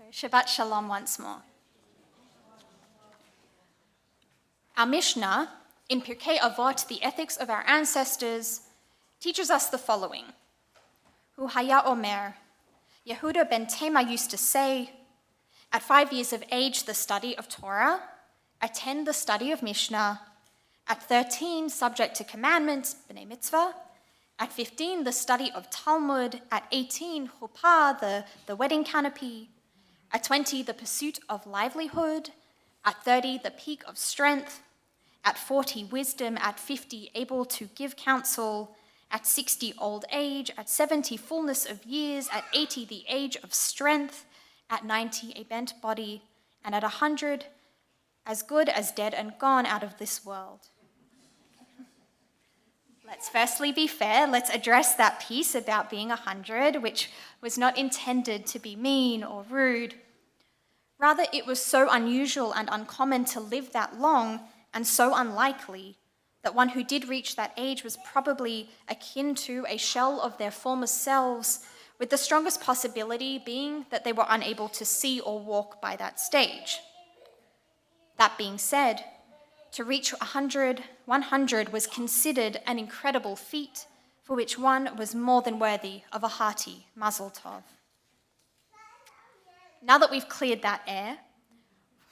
So Shabbat Shalom once more. Our Mishnah, in Pirkei Avot, the ethics of our ancestors, teaches us the following. Hu haya omer, Yehuda ben Tema used to say, at 5 years of age, the study of Torah, at 10, the study of Mishnah, at 13, subject to commandments, b'nei mitzvah, at 15, the study of Talmud, at 18, chuppah, the wedding canopy, at 20, the pursuit of livelihood, at 30, the peak of strength, at 40, wisdom, at 50, able to give counsel, at 60, old age, at 70, fullness of years, at 80, the age of strength, at 90, a bent body, and at 100, as good as dead and gone out of this world. Let's firstly be fair. Let's address that piece about being 100, which was not intended to be mean or rude. Rather, it was so unusual and uncommon to live that long and so unlikely that one who did reach that age was probably akin to a shell of their former selves, with the strongest possibility being that they were unable to see or walk by that stage. That being said, to reach 100 was considered an incredible feat for which one was more than worthy of a hearty mazel tov. Now that we've cleared that air,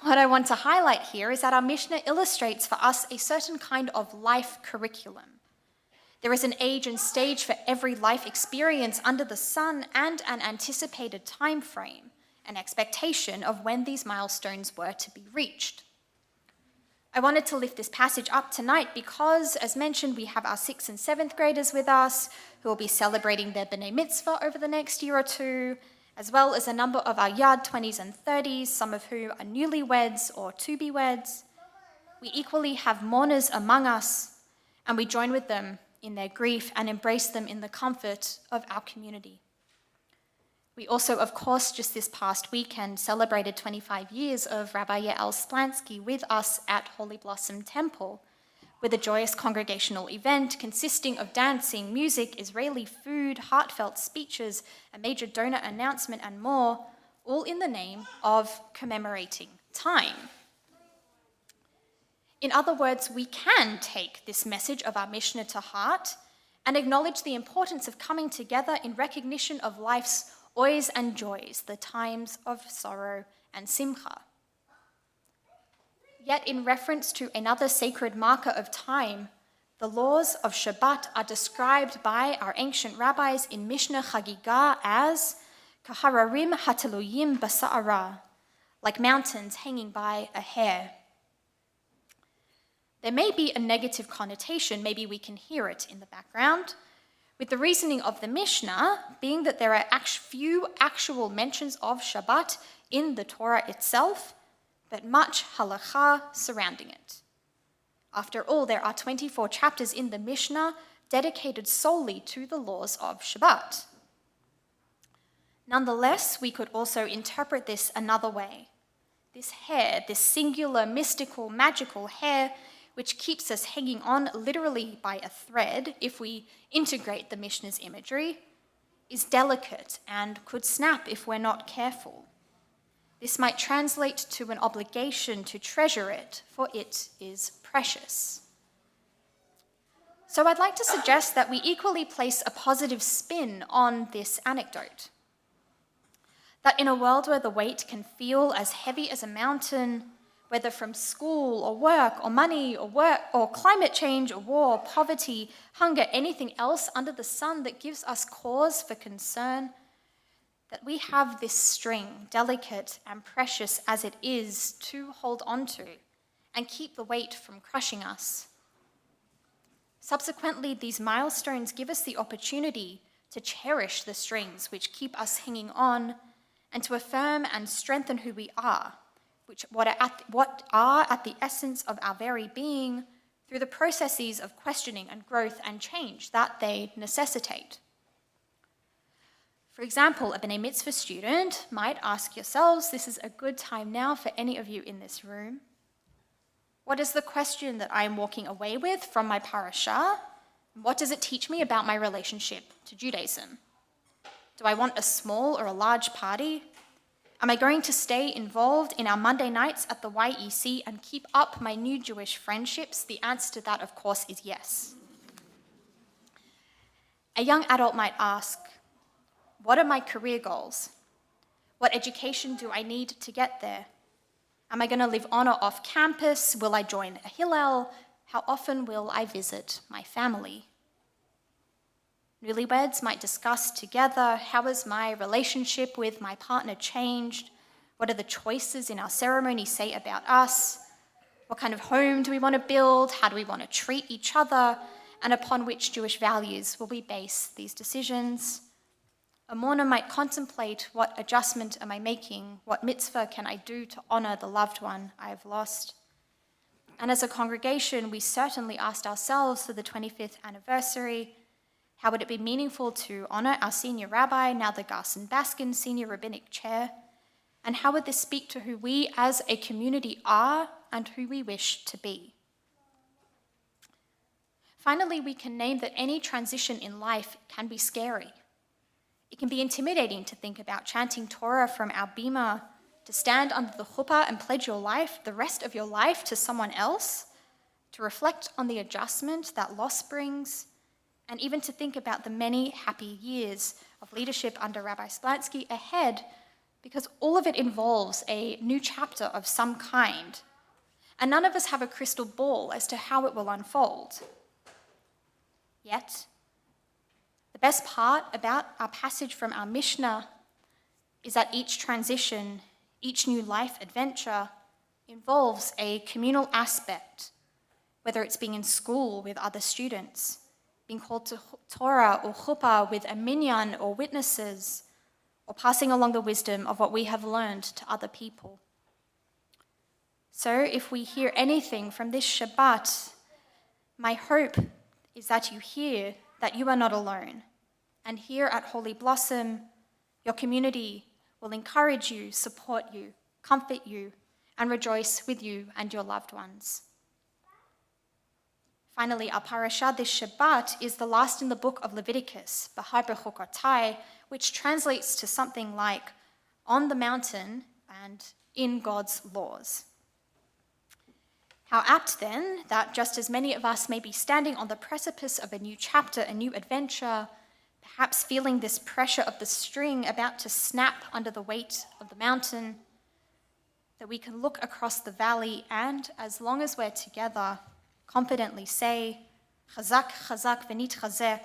what I want to highlight here is that our Mishnah illustrates for us a certain kind of life curriculum. There is an age and stage for every life experience under the sun and an anticipated time frame, an expectation of when these milestones were to be reached. I wanted to lift this passage up tonight because, as mentioned, we have our 6th and 7th graders with us who will be celebrating their b'nei mitzvah over the next year or two, as well as a number of our yard 20s and 30s, some of whom are newlyweds or to-be-weds. We equally have mourners among us, and we join with them in their grief and embrace them in the comfort of our community. We also, of course, just this past weekend celebrated 25 years of Rabbi Yael Splansky with us at Holy Blossom Temple, with a joyous congregational event consisting of dancing, music, Israeli food, heartfelt speeches, a major donor announcement, and more, all in the name of commemorating time. In other words, we can take this message of our Mishnah to heart and acknowledge the importance of coming together in recognition of life's oys and joys, the times of sorrow and simcha. Yet in reference to another sacred marker of time, the laws of Shabbat are described by our ancient rabbis in Mishnah Chagiga as kahararim hateluyim basa'ara, like mountains hanging by a hair. There may be a negative connotation, maybe we can hear it in the background, with the reasoning of the Mishnah being that there are few actual mentions of Shabbat in the Torah itself, but much halakha surrounding it. After all, there are 24 chapters in the Mishnah dedicated solely to the laws of Shabbat. Nonetheless, we could also interpret this another way. This hair, this singular, mystical, magical hair, which keeps us hanging on literally by a thread if we integrate the Mishnah's imagery, is delicate and could snap if we're not careful. This might translate to an obligation to treasure it, for it is precious. So I'd like to suggest that we equally place a positive spin on this anecdote. That in a world where the weight can feel as heavy as a mountain, whether from school or work or money or climate change or war, poverty, hunger, anything else under the sun that gives us cause for concern, that we have this string, delicate and precious as it is, to hold on to and keep the weight from crushing us. Subsequently, these milestones give us the opportunity to cherish the strings which keep us hanging on and to affirm and strengthen who we are, what are at the essence of our very being through the processes of questioning and growth and change that they necessitate. For example, a B'nai Mitzvah student might ask yourselves, this is a good time now for any of you in this room, what is the question that I am walking away with from my parashah? What does it teach me about my relationship to Judaism? Do I want a small or a large party? Am I going to stay involved in our Monday nights at the YEC and keep up my new Jewish friendships? The answer to that, of course, is yes. A young adult might ask, what are my career goals? What education do I need to get there? Am I going to live on or off campus? Will I join a Hillel? How often will I visit my family? Newlyweds might discuss together, how has my relationship with my partner changed? What do the choices in our ceremony say about us? What kind of home do we want to build? How do we want to treat each other? And upon which Jewish values will we base these decisions? A mourner might contemplate, what adjustment am I making? What mitzvah can I do to honor the loved one I have lost? And as a congregation, we certainly asked ourselves for the 25th anniversary, how would it be meaningful to honor our senior rabbi, now the Garson Baskin Senior Rabbinic Chair? And how would this speak to who we as a community are and who we wish to be? Finally, we can name that any transition in life can be scary. It can be intimidating to think about chanting Torah from our bima, to stand under the chuppah and pledge your life, the rest of your life, to someone else, to reflect on the adjustment that loss brings, and even to think about the many happy years of leadership under Rabbi Splansky ahead, because all of it involves a new chapter of some kind, and none of us have a crystal ball as to how it will unfold. Yet, the best part about our passage from our Mishnah is that each transition, each new life adventure involves a communal aspect, whether it's being in school with other students, being called to Torah or chuppah with a minyan or witnesses, or passing along the wisdom of what we have learned to other people. So if we hear anything from this Shabbat, my hope is that you hear that you are not alone. And here at Holy Blossom, your community will encourage you, support you, comfort you, and rejoice with you and your loved ones. Finally, our parasha this Shabbat is the last in the book of Leviticus, Bahar Bechukotai, which translates to something like, on the mountain and in God's laws. How apt then that just as many of us may be standing on the precipice of a new chapter, a new adventure, perhaps feeling this pressure of the string about to snap under the weight of the mountain, that we can look across the valley and, as long as we're together, confidently say, Chazak, chazak, v'nitchazek,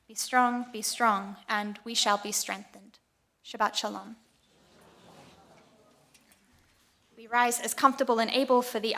be strong, and we shall be strengthened. Shabbat shalom. We rise as comfortable and able for the